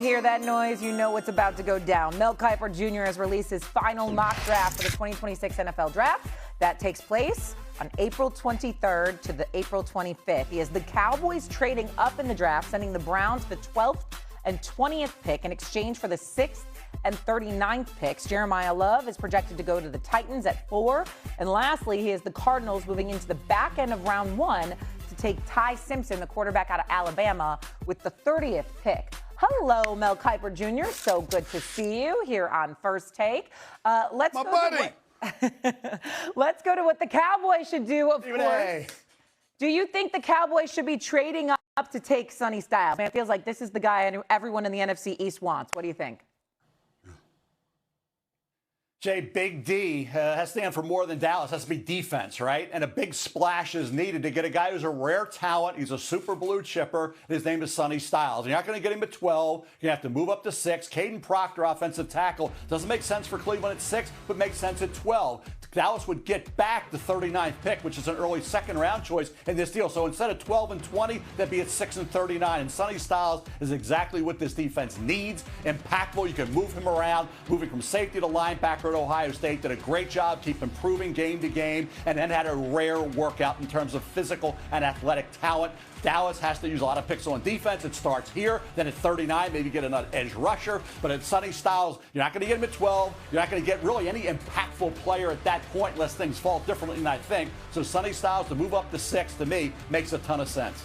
Hear that noise? You know what's about to go down. Mel Kiper Jr. has released his final mock draft for the 2026 NFL Draft. That takes place on April 23rd to the April 25th. He has the Cowboys trading up in the draft, sending the Browns the 12th and 20th pick in exchange for the 6th and 39th picks. Jeremiah Love is projected to go to the Titans at 4. And lastly, he has the Cardinals moving into the back end of round 1 to take Ty Simpson, the quarterback out of Alabama, with the 30th pick. Hello, Mel Kiper Jr. So good to see you here on First Take. Let's go to what the Cowboys should do, of course. Do you think the Cowboys should be trading up to take Sonny Styles? Man, it feels like this is the guy everyone in the NFC East wants. What do you think? Jay, Big D has to stand for more than Dallas. Has to be defense, right? And a big splash is needed to get a guy who's a rare talent. He's a super blue chipper. His name is Sonny Styles. You're not going to get him at 12. You have to move up to 6. Caden Proctor, offensive tackle. Doesn't make sense for Cleveland at 6, but makes sense at 12. Dallas would get back the 39th pick, which is an early second-round choice in this deal. So instead of 12 and 20, that'd be at 6 and 39. And Sonny Styles is exactly what this defense needs. Impactful. You can move him around, moving from safety to linebacker at Ohio State. Did a great job, keep improving game to game, and then had a rare workout in terms of physical and athletic talent. Dallas has to use a lot of picks on defense. It starts here. Then at 39, maybe get another edge rusher. But at Sonny Styles, you're not going to get him at 12. You're not going to get really any impactful player at that point unless things fall differently than I think. So Sonny Styles to move up to 6, to me, makes a ton of sense.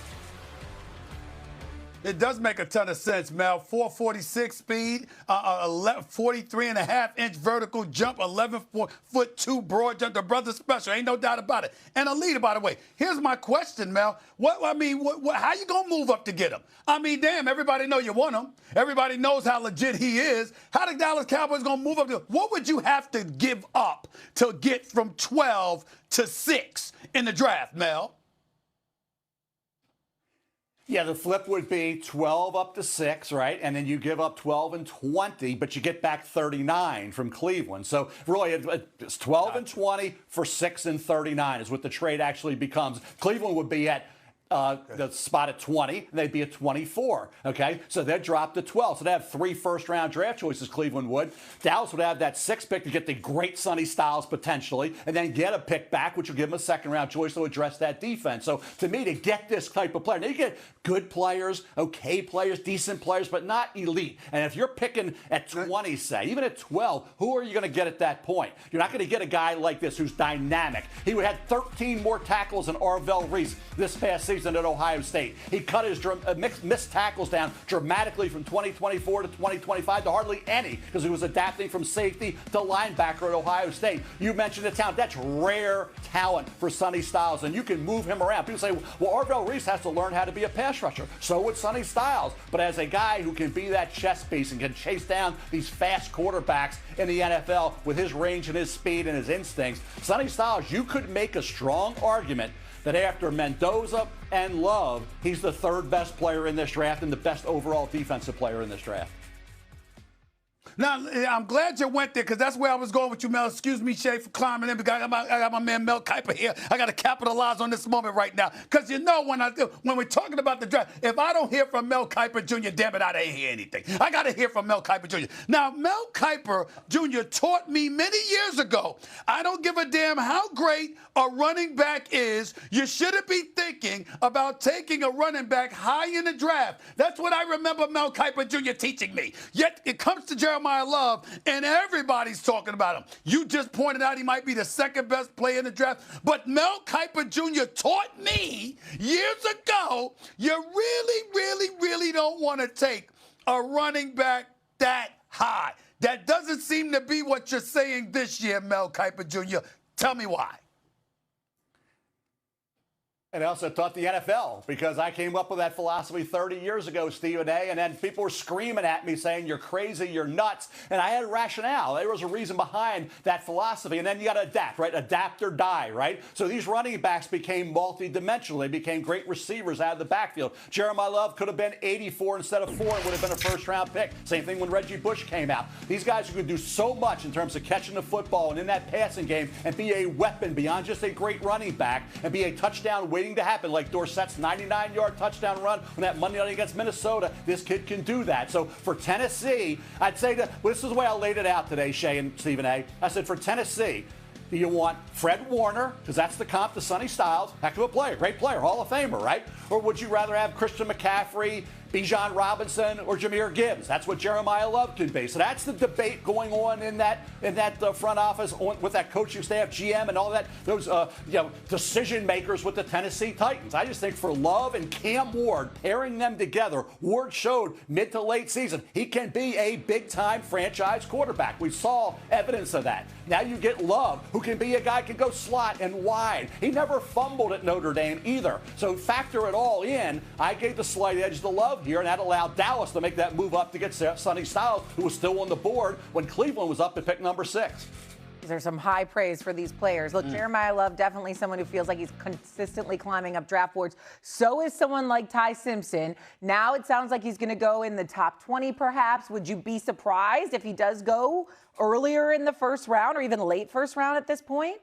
It does make a ton of sense, Mel. 446 speed, 43.5-inch vertical jump, 11-foot-2 broad jump. The brother's special, ain't no doubt about it. And a leader, by the way. Here's my question, Mel. How you gonna move up to get him? I mean, damn, everybody know you want him. Everybody knows how legit he is. How the Dallas Cowboys gonna move up to? What would you have to give up to get from 12 to 6 in the draft, Mel? Yeah, the flip would be 12 up to 6, right? And then you give up 12 and 20, but you get back 39 from Cleveland. So really, it's 12 and 20 for 6 and 39 is what the trade actually becomes. Cleveland would be at the spot at 20, and they'd be at 24, okay? So they'd drop to 12. So they have 3 first-round draft choices, Cleveland would. Dallas would have that 6th pick to get the great Sonny Styles potentially, and then get a pick back, which will give them a second-round choice to address that defense. So to me, to get this type of player, now you get good players, okay players, decent players, but not elite. And if you're picking at 20, say, even at 12, who are you going to get at that point? You're not going to get a guy like this who's dynamic. He would have 13 more tackles than Arvell Reese this past season at Ohio State. He cut his missed tackles down dramatically from 2024 to 2025 to hardly any because he was adapting from safety to linebacker at Ohio State. You mentioned the talent. That's rare talent for Sonny Styles, and you can move him around. People say, well, Arvell Reese has to learn how to be a pass rusher. So would Sonny Styles. But as a guy who can be that chess piece and can chase down these fast quarterbacks in the NFL with his range and his speed and his instincts, Sonny Styles, you could make a strong argument that after Mendoza and Love, he's the 3rd best player in this draft and the best overall defensive player in this draft. Now, I'm glad you went there because that's where I was going with you, Mel. Excuse me, Shay, for climbing in. I got my man Mel Kiper here. I got to capitalize on this moment right now because you know when we're talking about the draft, if I don't hear from Mel Kiper Jr., damn it, I didn't hear anything. I got to hear from Mel Kiper Jr. Now, Mel Kiper Jr. taught me many years ago, I don't give a damn how great a running back is. You shouldn't be thinking about taking a running back high in the draft. That's what I remember Mel Kiper Jr. teaching me. Yet it comes to Jeremiah Love, and everybody's talking about him. You just pointed out he might be the 2nd best player in the draft, but Mel Kiper Jr. taught me years ago, you really don't want to take a running back that high. That doesn't seem to be what you're saying this year, Mel Kiper Jr. Tell me why. And I also taught the NFL because I came up with that philosophy 30 years ago, Stephen A. And then people were screaming at me saying, you're crazy, you're nuts. And I had rationale. There was a reason behind that philosophy. And then you got to adapt, right? Adapt or die, right? So these running backs became multidimensional. They became great receivers out of the backfield. Jeremiah Love could have been 84 instead of 4 and would have been a first-round pick. Same thing when Reggie Bush came out. These guys who could do so much in terms of catching the football and in that passing game and be a weapon beyond just a great running back and be a touchdown waiting waiting to happen, like Dorsett's 99-yard touchdown run on that Monday night against Minnesota. This kid can do that. So for Tennessee, I'd say that this is the way I laid it out today, Shay and Stephen A. I said for Tennessee, do you want Fred Warner, because that's the comp to Sonny Styles, heck of a player, great player, Hall of Famer, right? Or would you rather have Christian McCaffrey, Bijan Robinson, or Jahmyr Gibbs? That's what Jeremiah Love can be. So that's the debate going on in that front office with that coaching staff, GM, and all that. Those decision makers with the Tennessee Titans. I just think for Love and Cam Ward, pairing them together, Ward showed mid to late season he can be a big-time franchise quarterback. We saw evidence of that. Now you get Love, who can be a guy who can go slot and wide. He never fumbled at Notre Dame either. So factor it all in. I gave the slight edge to Love here, and that allowed Dallas to make that move up to get Sonny Styles, who was still on the board when Cleveland was up at pick number 6. There's some high praise for these players. Look, Jeremiah Love, definitely someone who feels like he's consistently climbing up draft boards. So is someone like Ty Simpson. Now it sounds like he's going to go in the top 20, perhaps. Would you be surprised if he does go earlier in the first round or even late first round at this point?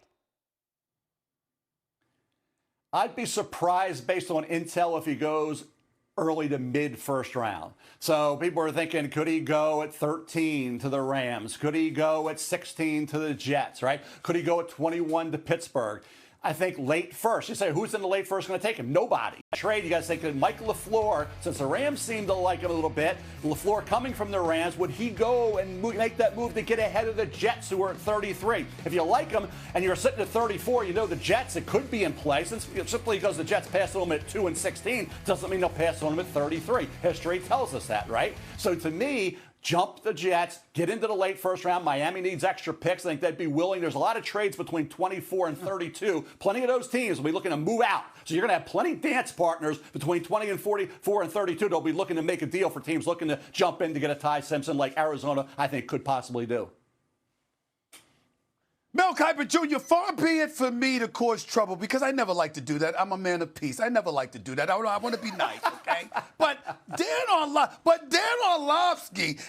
I'd be surprised based on intel if he goes early to mid first round. So people are thinking, could he go at 13 to the Rams? Could he go at 16 to the Jets, right? Could he go at 21 to Pittsburgh? I think late first. You say, who's in the late first going to take him? Nobody. Trade, you guys think that Mike LaFleur, since the Rams seem to like him a little bit, LaFleur coming from the Rams, would he go and make that move to get ahead of the Jets, who are at 33? If you like him and you're sitting at 34, you know the Jets, it could be in play. Since simply because the Jets passed on him at 2 and 16, doesn't mean they'll pass on him at 33. History tells us that, right? So to me, jump the Jets, get into the late first round. Miami needs extra picks. I think they'd be willing. There's a lot of trades between 24 and 32. Plenty of those teams will be looking to move out. So you're going to have plenty of dance partners between 20 and 44 and 32. They'll be looking to make a deal for teams looking to jump in to get a Ty Simpson like Arizona, I think, could possibly do. Mel Kiper Jr., far be it for me to cause trouble, because I never like to do that. I'm a man of peace. I never like to do that. I want to be nice, okay? But Dan Orlovsky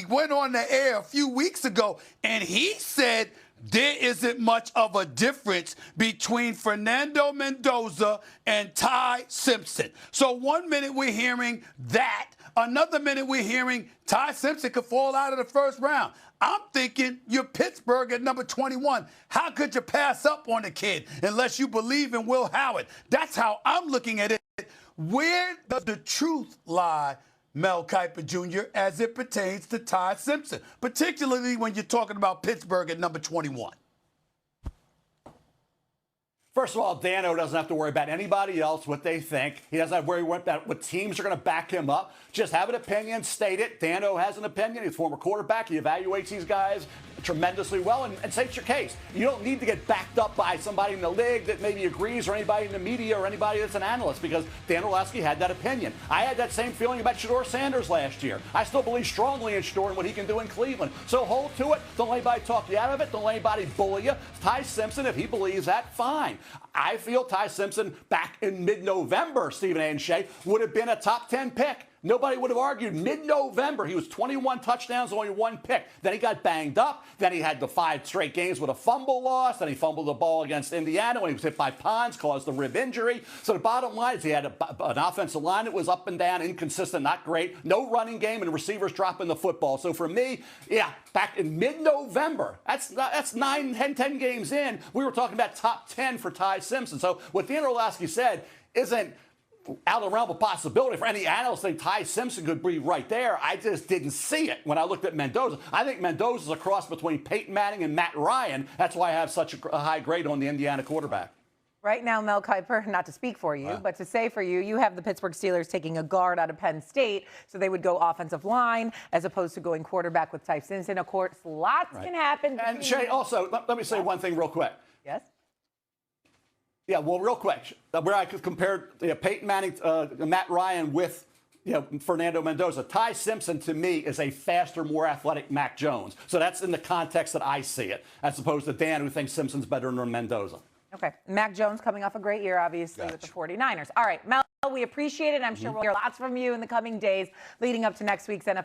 went on the air a few weeks ago, and he said there isn't much of a difference between Fernando Mendoza and Ty Simpson. So one minute we're hearing that. Another minute we're hearing Ty Simpson could fall out of the first round. I'm thinking you're Pittsburgh at number 21. How could you pass up on the kid unless you believe in Will Howard? That's how I'm looking at it. Where does the truth lie, Mel Kiper Jr., as it pertains to Ty Simpson, particularly when you're talking about Pittsburgh at number 21? First of all, Dano doesn't have to worry about anybody else, what they think. He doesn't have to worry about what teams are going to back him up. Just have an opinion, state it. Dano has an opinion. He's a former quarterback. He evaluates these guys tremendously well and states your case. You don't need to get backed up by somebody in the league that maybe agrees, or anybody in the media, or anybody that's an analyst, because Dan Orlovsky had that opinion. I had that same feeling about Shedeur Sanders last year. I still believe strongly in Shedeur and what he can do in Cleveland. So hold to it. Don't let anybody talk you out of it. Don't let anybody bully you. Ty Simpson, if he believes that, fine. I feel Ty Simpson back in mid-November, Stephen A. and Shea, would have been a top 10 pick. Nobody would have argued. Mid-November, he was 21 touchdowns, only 1 pick. Then he got banged up. Then he had the 5 straight games with a fumble loss. Then he fumbled the ball against Indiana when he was hit by Pons, caused the rib injury. So the bottom line is he had an offensive line that was up and down, inconsistent, not great. No running game, and receivers dropping the football. So for me, yeah, back in mid-November, that's 9, 10 games in, we were talking about top 10 for Ty Simpson. So what Dan Orlovsky said isn't out of the realm of possibility for any analyst think Ty Simpson could be right there. I just didn't see it when I looked at Mendoza. I think Mendoza's a cross between Peyton Manning and Matt Ryan. That's why I have such a high grade on the Indiana quarterback. Right now, Mel Kiper, not to speak for you, but to say for you, you have the Pittsburgh Steelers taking a guard out of Penn State, so they would go offensive line as opposed to going quarterback with Ty Simpson. Of course, lots can happen. And Shay, also, let me say one thing real quick. Yes? Yeah, well, real quick, where I could compare Peyton Manning, Matt Ryan with Fernando Mendoza. Ty Simpson, to me, is a faster, more athletic Mac Jones. So that's in the context that I see it, as opposed to Dan, who thinks Simpson's better than Mendoza. Okay. Mac Jones coming off a great year, obviously, with the 49ers. All right, Mel, we appreciate it. I'm sure we'll hear lots from you in the coming days leading up to next week's NFL